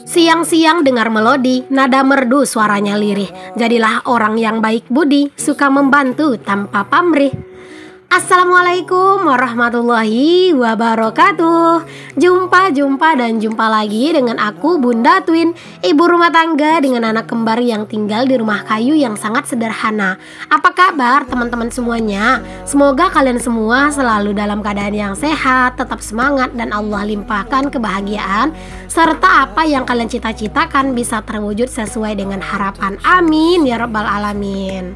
Siang-siang dengar melodi, nada merdu suaranya lirih. Jadilah orang yang baik budi, suka membantu tanpa pamrih. Assalamualaikum warahmatullahi wabarakatuh. Jumpa lagi dengan aku Bunda Twin, ibu rumah tangga dengan anak kembar yang tinggal di rumah kayu yang sangat sederhana. Apa kabar teman-teman semuanya? Semoga kalian semua selalu dalam keadaan yang sehat, tetap semangat, dan Allah limpahkan kebahagiaan serta apa yang kalian cita-citakan bisa terwujud sesuai dengan harapan. Amin ya rabbal alamin.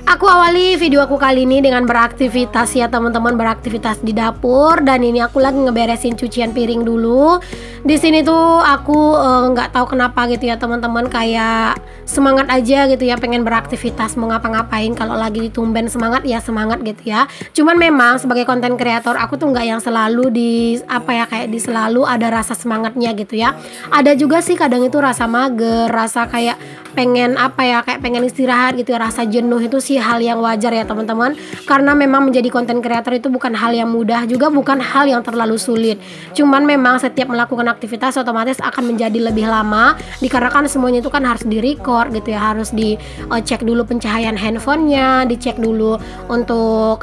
Aku awali video aku kali ini dengan beraktivitas ya teman-teman, beraktivitas di dapur, dan ini aku lagi ngeberesin cucian piring dulu. Di sini tuh aku nggak tahu kenapa gitu ya teman-teman, kayak semangat aja gitu ya, pengen beraktivitas mau ngapa-ngapain. Kalau lagi ditumben semangat ya semangat gitu ya. Cuman memang sebagai konten kreator aku tuh nggak yang selalu selalu ada rasa semangatnya gitu ya. Ada juga sih kadang itu rasa mager, rasa kayak pengen pengen istirahat gitu ya, rasa jenuh. Itu sih hal yang wajar ya teman-teman, karena memang menjadi konten kreator itu bukan hal yang mudah, juga bukan hal yang terlalu sulit. Cuman memang setiap melakukan aktivitas otomatis akan menjadi lebih lama, dikarenakan semuanya itu kan harus di-record gitu ya, harus dicek dulu pencahayaan handphonenya, dicek dulu untuk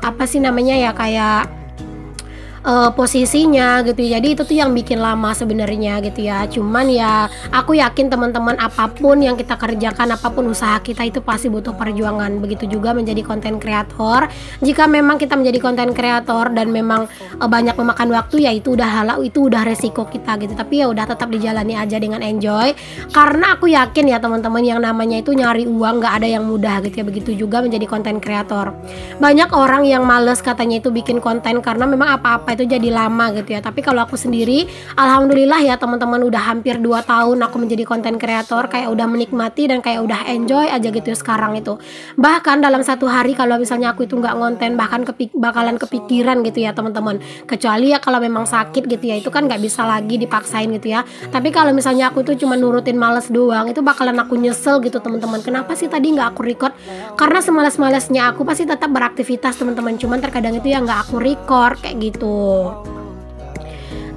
posisinya gitu. Jadi itu tuh yang bikin lama sebenarnya gitu ya. Cuman ya aku yakin teman-teman, apapun yang kita kerjakan, apapun usaha kita itu pasti butuh perjuangan. Begitu juga menjadi konten kreator. Jika memang kita menjadi konten kreator dan memang banyak memakan waktu, ya itu udah resiko kita gitu. Tapi ya udah, tetap dijalani aja dengan enjoy. Karena aku yakin ya teman-teman, yang namanya itu nyari uang nggak ada yang mudah gitu ya. Begitu juga menjadi konten kreator. Banyak orang yang males katanya itu bikin konten karena memang apa-apa itu jadi lama gitu ya. Tapi kalau aku sendiri, alhamdulillah ya teman-teman, udah hampir 2 tahun aku menjadi konten kreator, kayak udah menikmati dan kayak udah enjoy aja gitu ya sekarang itu. Bahkan dalam satu hari kalau misalnya aku itu nggak ngonten, bahkan bakalan kepikiran gitu ya teman-teman. Kecuali ya kalau memang sakit gitu ya, itu kan nggak bisa lagi dipaksain gitu ya. Tapi kalau misalnya aku tuh cuma nurutin males doang, itu bakalan aku nyesel gitu teman-teman. Kenapa sih tadi nggak aku record? Karena semalas-malasnya aku pasti tetap beraktivitas teman-teman, cuman terkadang itu ya nggak aku record kayak gitu.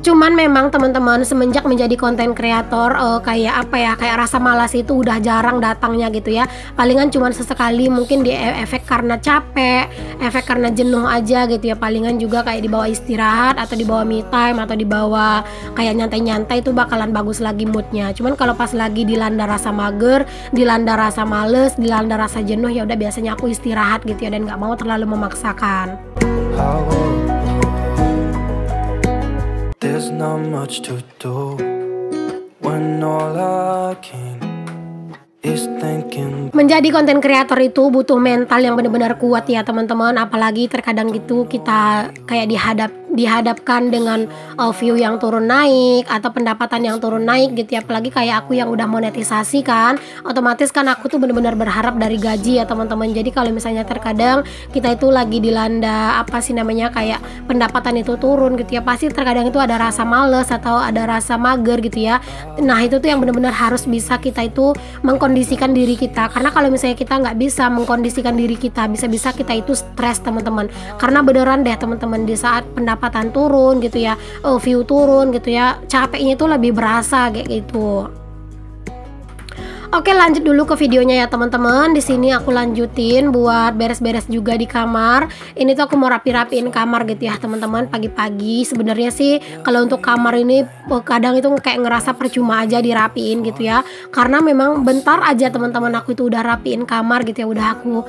Cuman memang teman-teman, semenjak menjadi konten kreator kayak rasa malas itu udah jarang datangnya gitu ya. Palingan cuman sesekali, mungkin di efek karena capek, efek karena jenuh aja gitu ya. Palingan juga kayak dibawa istirahat, atau dibawa me time, atau dibawa kayak nyantai-nyantai, itu bakalan bagus lagi moodnya. Cuman kalau pas lagi dilanda rasa mager, dilanda rasa males, dilanda rasa jenuh, ya udah biasanya aku istirahat gitu ya, dan nggak mau terlalu memaksakan. There's not much to do when all I can is thinking. Menjadi konten kreator itu butuh mental yang benar-benar kuat ya teman-teman. Apalagi terkadang gitu kita kayak dihadapkan dengan view yang turun naik atau pendapatan yang turun naik gitu ya. Apalagi kayak aku yang udah monetisasi kan, otomatis kan aku tuh benar-benar berharap dari gaji ya teman-teman. Jadi kalau misalnya terkadang kita itu lagi dilanda kayak pendapatan itu turun gitu ya, pasti terkadang itu ada rasa males atau ada rasa mager gitu ya. Nah itu tuh yang benar-benar harus bisa kita itu mengkondisikan diri kita. Karena kalau misalnya kita nggak bisa mengkondisikan diri kita, bisa-bisa kita itu stres teman-teman. Karena beneran deh teman-teman, di saat pendapatan turun gitu ya, view turun gitu ya, capeknya itu lebih berasa kayak gitu. Oke, lanjut dulu ke videonya ya teman-teman. Di sini aku lanjutin buat beres-beres juga di kamar. Ini tuh aku mau rapi-rapiin kamar gitu ya teman-teman, pagi-pagi. Sebenarnya sih kalau untuk kamar ini kadang itu kayak ngerasa percuma aja dirapiin gitu ya. Karena memang bentar aja teman-teman aku itu udah rapiin kamar gitu ya, udah aku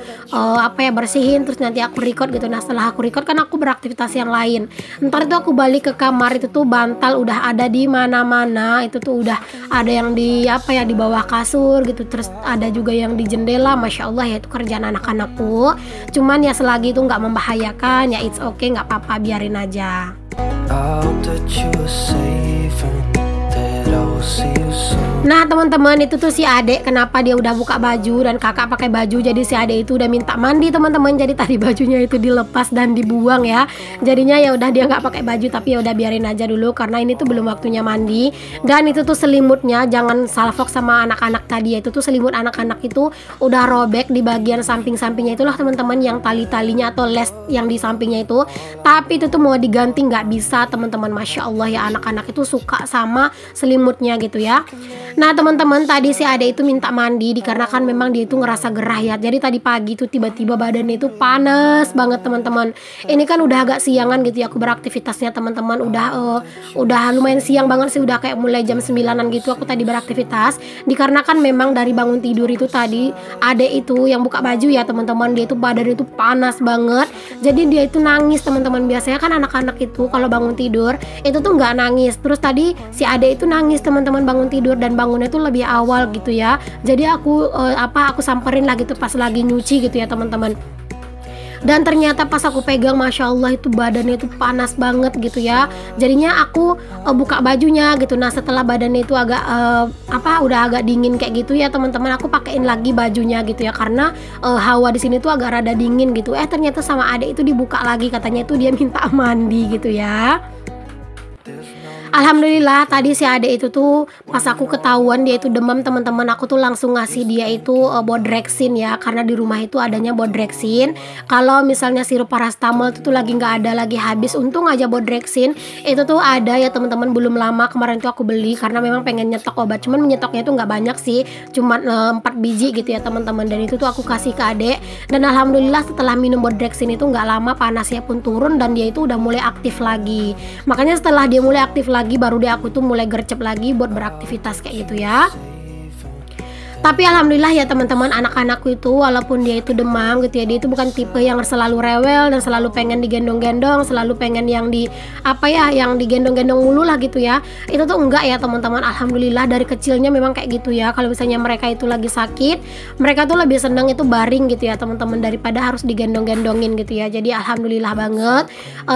bersihin, terus nanti aku record gitu. Nah setelah aku record kan aku beraktivitas yang lain. Ntar itu aku balik ke kamar, itu tuh bantal udah ada di mana-mana. Itu tuh udah ada yang di bawah kasur gitu, terus ada juga yang di jendela. Masya Allah ya, itu kerjaan anak-anakku. Cuman ya selagi itu nggak membahayakan, ya it's okay, nggak apa-apa, biarin aja. I hope that you are safe and that I will see you soon. Nah teman-teman, itu tuh si adek kenapa dia udah buka baju dan kakak pakai baju, jadi si adek itu udah minta mandi teman-teman. Jadi tadi bajunya itu dilepas dan dibuang ya. Jadinya ya udah dia nggak pakai baju, tapi ya udah biarin aja dulu karena ini tuh belum waktunya mandi. Dan itu tuh selimutnya, jangan salfok sama anak-anak tadi ya, itu tuh selimut anak-anak itu udah robek di bagian samping-sampingnya itulah teman-teman, yang tali-talinya atau les yang di sampingnya itu. Tapi itu tuh mau diganti nggak bisa teman-teman. Masya Allah ya, anak-anak itu suka sama selimutnya gitu ya. Nah teman-teman, tadi si Ade itu minta mandi dikarenakan memang dia itu ngerasa gerah ya. Jadi tadi pagi tuh tiba-tiba badannya itu panas banget teman-teman. Ini kan udah agak siangan gitu ya aku beraktivitasnya teman-teman. Udah lumayan siang banget sih, udah kayak mulai jam 9-an gitu aku tadi beraktivitas. Dikarenakan memang dari bangun tidur itu tadi Ade itu yang buka baju ya teman-teman, dia itu badannya itu panas banget. Jadi dia itu nangis teman-teman. Biasanya kan anak-anak itu kalau bangun tidur itu tuh nggak nangis. Terus tadi si Ade itu nangis teman-teman bangun tidur, dan bangunnya tuh lebih awal gitu ya. Jadi aku aku samperin lah gitu pas lagi nyuci gitu ya teman-teman. Dan ternyata pas aku pegang, masya Allah itu badannya itu panas banget gitu ya. Jadinya aku buka bajunya gitu. Nah setelah badannya itu agak udah agak dingin kayak gitu ya teman-teman, aku pakein lagi bajunya gitu ya, karena hawa di sini tuh agak rada dingin gitu. Ternyata sama adek itu dibuka lagi, katanya itu dia minta mandi gitu ya. Alhamdulillah tadi si adek itu tuh pas aku ketahuan dia itu demam teman-teman, aku tuh langsung ngasih dia itu Bodrexin ya, karena di rumah itu adanya Bodrexin. Kalau misalnya sirup paracetamol itu tuh lagi nggak ada, lagi habis. Untung aja Bodrexin itu tuh ada ya teman-teman, belum lama kemarin tuh aku beli karena memang pengen nyetok obat. Cuman menyetoknya tuh nggak banyak sih, cuman 4 biji gitu ya teman-teman. Dan itu tuh aku kasih ke adek, dan alhamdulillah setelah minum Bodrexin itu nggak lama panasnya pun turun dan dia itu udah mulai aktif lagi. Makanya setelah dia mulai aktif lagi baru deh aku tuh mulai gercep lagi buat beraktivitas kayak gitu ya. Tapi alhamdulillah ya teman-teman, anak-anakku itu walaupun dia itu demam gitu ya, dia itu bukan tipe yang selalu rewel dan selalu pengen digendong-gendong, selalu pengen yang yang digendong-gendong mulu lah gitu ya. Itu tuh enggak ya teman-teman. Alhamdulillah dari kecilnya memang kayak gitu ya. Kalau misalnya mereka itu lagi sakit, mereka tuh lebih senang itu baring gitu ya teman-teman, daripada harus digendong-gendongin gitu ya. Jadi alhamdulillah banget.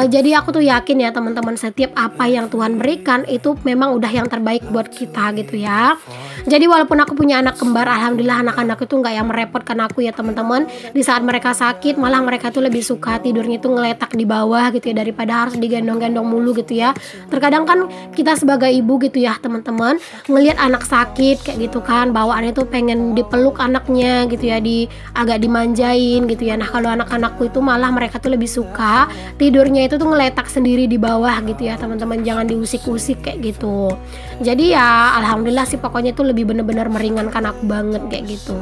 Jadi aku tuh yakin ya teman-teman, setiap apa yang Tuhan berikan itu memang udah yang terbaik buat kita gitu ya. Jadi walaupun aku punya anak kembar, alhamdulillah anak-anak itu nggak yang merepotkan aku ya teman-teman. Di saat mereka sakit malah mereka tuh lebih suka tidurnya itu ngeletak di bawah gitu ya, daripada harus digendong-gendong mulu gitu ya. Terkadang kan kita sebagai ibu gitu ya teman-teman, ngelihat anak sakit kayak gitu kan, bawaannya tuh pengen dipeluk anaknya gitu ya, agak dimanjain gitu ya. Nah kalau anak-anakku itu malah mereka tuh lebih suka tidurnya itu tuh ngeletak sendiri di bawah gitu ya teman-teman, jangan diusik-usik kayak gitu. Jadi ya alhamdulillah sih, pokoknya itu lebih bener-bener meringankan aku banget kayak gitu.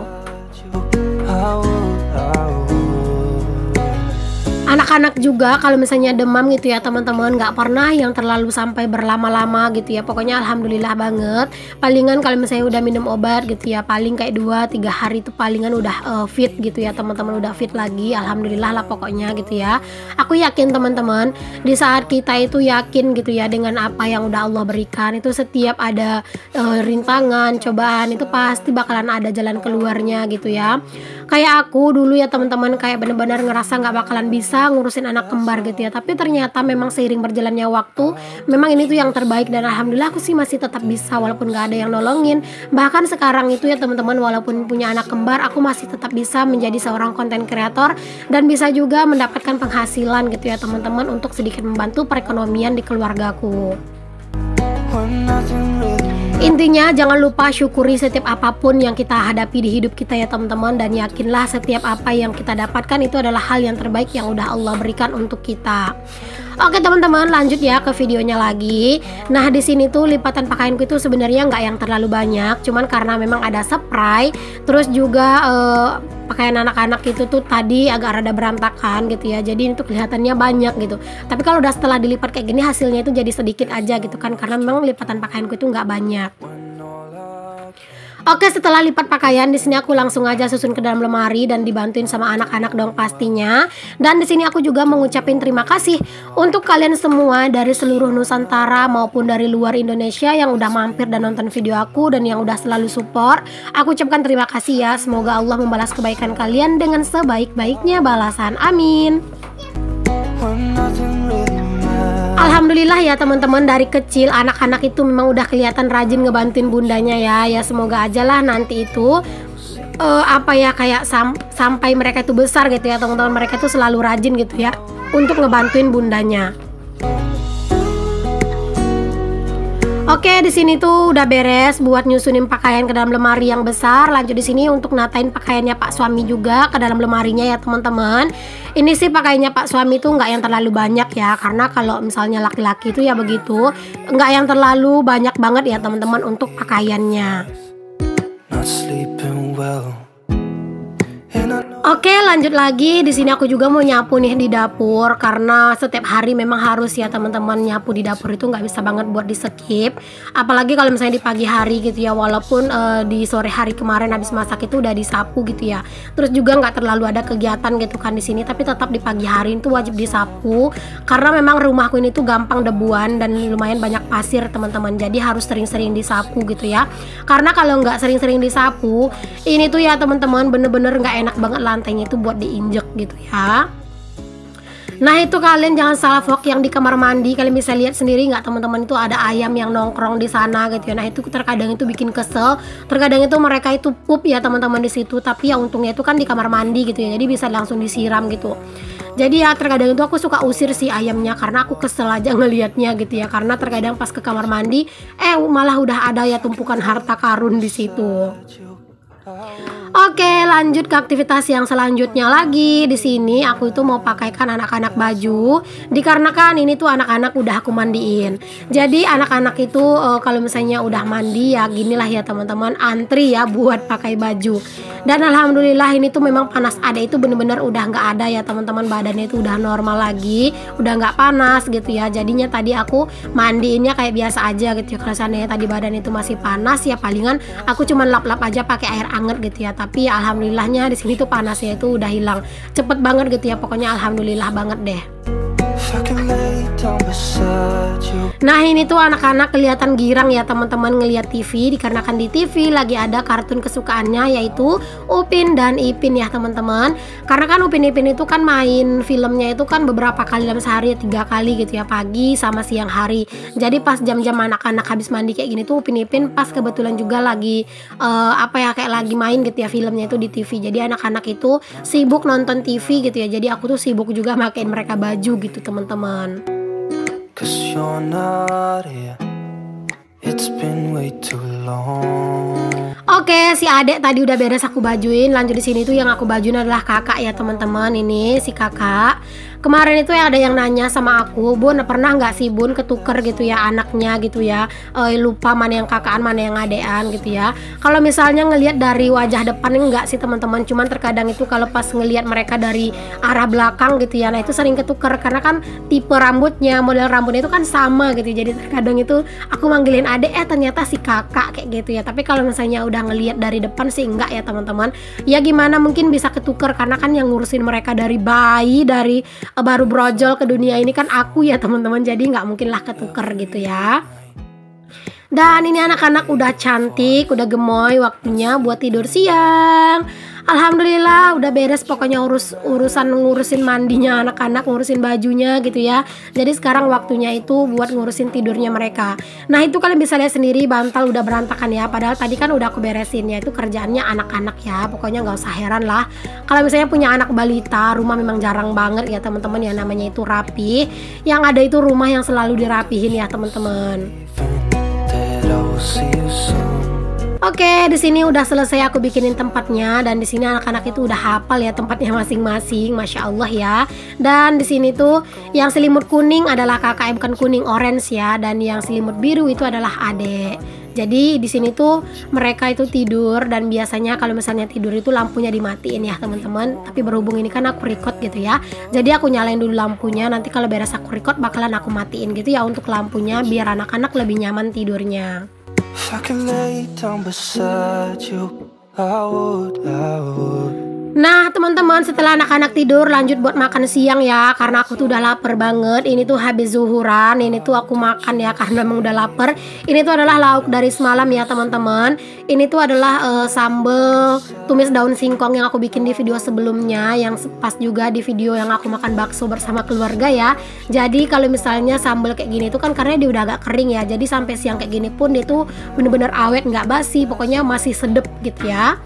Anak-anak juga kalau misalnya demam gitu ya teman-teman, nggak pernah yang terlalu sampai berlama-lama gitu ya. Pokoknya alhamdulillah banget. Palingan kalau misalnya udah minum obat gitu ya, paling kayak 2-3 hari itu palingan udah fit gitu ya teman-teman, udah fit lagi. Alhamdulillah lah pokoknya gitu ya. Aku yakin teman-teman, di saat kita itu yakin gitu ya dengan apa yang udah Allah berikan, itu setiap ada rintangan, cobaan, itu pasti bakalan ada jalan keluarnya gitu ya. Kayak aku dulu ya teman-teman, kayak bener-bener ngerasa nggak bakalan bisa ngurusin anak kembar gitu ya. Tapi ternyata memang seiring berjalannya waktu, memang ini tuh yang terbaik, dan alhamdulillah aku sih masih tetap bisa walaupun nggak ada yang nolongin. Bahkan sekarang itu ya teman-teman, walaupun punya anak kembar, aku masih tetap bisa menjadi seorang konten kreator dan bisa juga mendapatkan penghasilan gitu ya teman-teman, untuk sedikit membantu perekonomian di keluargaku. Intinya jangan lupa syukuri setiap apapun yang kita hadapi di hidup kita ya teman-teman, dan yakinlah setiap apa yang kita dapatkan itu adalah hal yang terbaik yang udah Allah berikan untuk kita. Oke teman-teman, lanjut ya ke videonya lagi. Nah di sini tuh lipatan pakaianku itu sebenarnya nggak yang terlalu banyak, cuman karena memang ada spray, terus juga pakaian anak-anak itu tuh tadi agak rada berantakan gitu ya, jadi itu kelihatannya banyak gitu. Tapi kalau udah setelah dilipat kayak gini, hasilnya itu jadi sedikit aja gitu kan, karena memang lipatan pakaianku itu nggak banyak. Oke, setelah lipat pakaian di sini aku langsung aja susun ke dalam lemari dan dibantuin sama anak-anak dong pastinya. Dan di sini aku juga mengucapin terima kasih untuk kalian semua dari seluruh Nusantara maupun dari luar Indonesia yang udah mampir dan nonton video aku dan yang udah selalu support. Aku ucapkan terima kasih ya. Semoga Allah membalas kebaikan kalian dengan sebaik-baiknya balasan. Amin. Alhamdulillah ya teman-teman, dari kecil anak-anak itu memang udah kelihatan rajin ngebantuin bundanya ya. Ya semoga aja lah nanti itu kayak sampai mereka itu besar gitu ya teman-teman, mereka itu selalu rajin gitu ya untuk ngebantuin bundanya. Oke, di sini tuh udah beres buat nyusunin pakaian ke dalam lemari yang besar. Lanjut di sini untuk natain pakaiannya Pak suami juga ke dalam lemarinya ya teman-teman. Ini sih pakaiannya Pak suami tuh nggak yang terlalu banyak ya, karena kalau misalnya laki-laki itu ya begitu, nggak yang terlalu banyak banget ya teman-teman untuk pakaiannya. Oke, lanjut lagi. Di sini aku juga mau nyapu nih di dapur, karena setiap hari memang harus ya teman-teman, nyapu di dapur itu nggak bisa banget buat di skip. Apalagi kalau misalnya di pagi hari gitu ya, walaupun di sore hari kemarin habis masak itu udah disapu gitu ya. Terus juga nggak terlalu ada kegiatan gitu kan di sini, tapi tetap di pagi hari itu wajib disapu, karena memang rumahku ini tuh gampang debuan dan lumayan banyak pasir teman-teman. Jadi harus sering-sering disapu gitu ya. Karena kalau nggak sering-sering disapu, ini tuh ya teman-teman bener-bener nggak enak banget lantainya itu buat diinjek gitu ya. Nah itu kalian jangan salah vlog yang di kamar mandi, kalian bisa lihat sendiri nggak teman-teman, itu ada ayam yang nongkrong di sana gitu ya. Nah itu terkadang itu bikin kesel, terkadang itu mereka itu pup ya teman-teman di situ, tapi ya untungnya itu kan di kamar mandi gitu ya, jadi bisa langsung disiram gitu. Jadi ya terkadang itu aku suka usir si ayamnya, karena aku kesel aja ngelihatnya gitu ya, karena terkadang pas ke kamar mandi malah udah ada ya tumpukan harta karun di situ. Oke, lanjut ke aktivitas yang selanjutnya lagi. Di sini aku itu mau pakaikan anak-anak baju, dikarenakan ini tuh anak-anak udah aku mandiin. Jadi anak-anak itu kalau misalnya udah mandi ya ginilah ya teman-teman, antri ya buat pakai baju. Dan alhamdulillah ini tuh memang panas ada itu bener-bener udah nggak ada ya teman-teman, badannya itu udah normal lagi, udah nggak panas gitu ya. Jadinya tadi aku mandiinnya kayak biasa aja gitu ya. Kalau seandainya tadi badan itu masih panas ya palingan aku cuman lap-lap aja pakai air anget gitu ya. Tapi ya alhamdulillahnya di sini tuh panasnya itu udah hilang cepet banget gitu ya. Pokoknya alhamdulillah banget deh. Nah ini tuh anak-anak kelihatan girang ya teman-teman ngelihat TV, dikarenakan di TV lagi ada kartun kesukaannya yaitu Upin dan Ipin ya teman-teman. Karena kan Upin Ipin itu kan main filmnya itu kan beberapa kali dalam sehari, 3 kali gitu ya, pagi sama siang hari. Jadi pas jam-jam anak-anak habis mandi kayak gini tuh Upin Ipin pas kebetulan juga lagi kayak lagi main gitu ya filmnya itu di TV. Jadi anak-anak itu sibuk nonton TV gitu ya. Jadi aku tuh sibuk juga makein mereka baju gitu teman-teman. Oke, si adek tadi udah beres aku bajuin. Lanjut di sini tuh yang aku bajuin adalah kakak ya teman-teman. Ini si kakak. Kemarin itu ada yang nanya sama aku, Bun, pernah nggak sih Bun ketuker gitu ya anaknya gitu ya, lupa mana yang kakaan mana yang adean gitu ya. Kalau misalnya ngelihat dari wajah depan enggak sih teman-teman, cuman terkadang itu kalau pas ngelihat mereka dari arah belakang gitu ya, nah itu sering ketuker karena kan tipe rambutnya, model rambutnya itu kan sama gitu. Jadi terkadang itu aku manggilin adek ternyata si kakak kayak gitu ya. Tapi kalau misalnya udah ngelihat dari depan sih enggak ya teman-teman. Ya gimana mungkin bisa ketuker karena kan yang ngurusin mereka dari bayi, dari baru brojol ke dunia ini kan aku ya teman-teman, jadi nggak mungkin lah ketuker gitu ya. Dan ini anak-anak udah cantik, udah gemoy, waktunya buat tidur siang. Alhamdulillah udah beres pokoknya ngurusin mandinya anak-anak, ngurusin bajunya gitu ya. Jadi sekarang waktunya itu buat ngurusin tidurnya mereka. Nah itu kalian bisa lihat sendiri bantal udah berantakan ya. Padahal tadi kan udah aku beresin ya, itu kerjaannya anak-anak ya. Pokoknya nggak usah heran lah kalau misalnya punya anak balita, rumah memang jarang banget ya teman-teman ya, namanya itu rapi. Yang ada itu rumah yang selalu dirapihin ya teman-teman. Oke, di sini udah selesai aku bikinin tempatnya, dan di sini anak-anak itu udah hafal ya tempatnya masing-masing, masya Allah ya. Dan di sini tuh yang selimut kuning adalah kakak, bukan kuning, orange ya, dan yang selimut biru itu adalah adek. Jadi di sini tuh mereka itu tidur, dan biasanya kalau misalnya tidur itu lampunya dimatiin ya teman-teman. Tapi berhubung ini kan aku record gitu ya, jadi aku nyalain dulu lampunya. Nanti kalau beres aku record bakalan aku matiin gitu ya untuk lampunya, biar anak-anak lebih nyaman tidurnya. If I could lay down beside you, I would. Nah teman-teman, setelah anak-anak tidur lanjut buat makan siang ya, karena aku tuh udah lapar banget. Ini tuh habis zuhuran, ini tuh aku makan ya karena memang udah lapar. Ini tuh adalah lauk dari semalam ya teman-teman. Ini tuh adalah sambal tumis daun singkong yang aku bikin di video sebelumnya, yang pas juga di video yang aku makan bakso bersama keluarga ya. Jadi kalau misalnya sambal kayak gini tuh kan karena dia udah agak kering ya, jadi sampai siang kayak gini pun dia tuh bener-bener awet, nggak basi, pokoknya masih sedep gitu ya.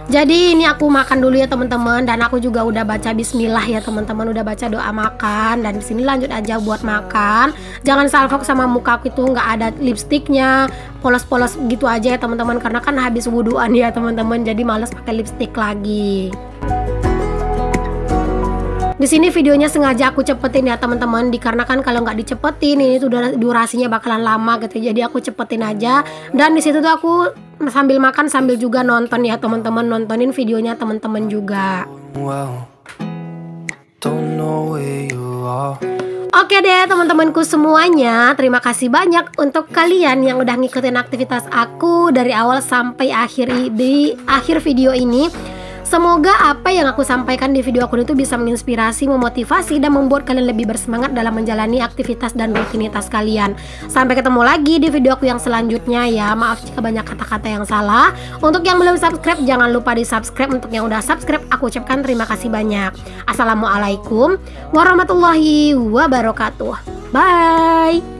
Jadi ini aku makan dulu ya teman-teman, dan aku juga udah baca bismillah ya teman-teman, udah baca doa makan, dan di sini lanjut aja buat makan. Jangan salfok sama muka aku itu nggak ada lipstiknya, polos-polos gitu aja ya teman-teman, karena kan habis wuduan ya teman-teman, jadi males pakai lipstik lagi. Di sini videonya sengaja aku cepetin ya teman-teman, dikarenakan kalau nggak dicepetin ini tuh durasinya bakalan lama gitu. Jadi aku cepetin aja, dan di situ tuh aku sambil makan sambil juga nonton ya teman-teman, nontonin videonya teman-teman juga. Wow. Oke deh teman-temanku semuanya, terima kasih banyak untuk kalian yang udah ngikutin aktivitas aku dari awal sampai di akhir video ini. Semoga apa yang aku sampaikan di video aku itu bisa menginspirasi, memotivasi, dan membuat kalian lebih bersemangat dalam menjalani aktivitas dan rutinitas kalian. Sampai ketemu lagi di video aku yang selanjutnya ya. Maaf jika banyak kata-kata yang salah. Untuk yang belum subscribe, jangan lupa di subscribe. Untuk yang udah subscribe, aku ucapkan terima kasih banyak. Assalamualaikum warahmatullahi wabarakatuh. Bye.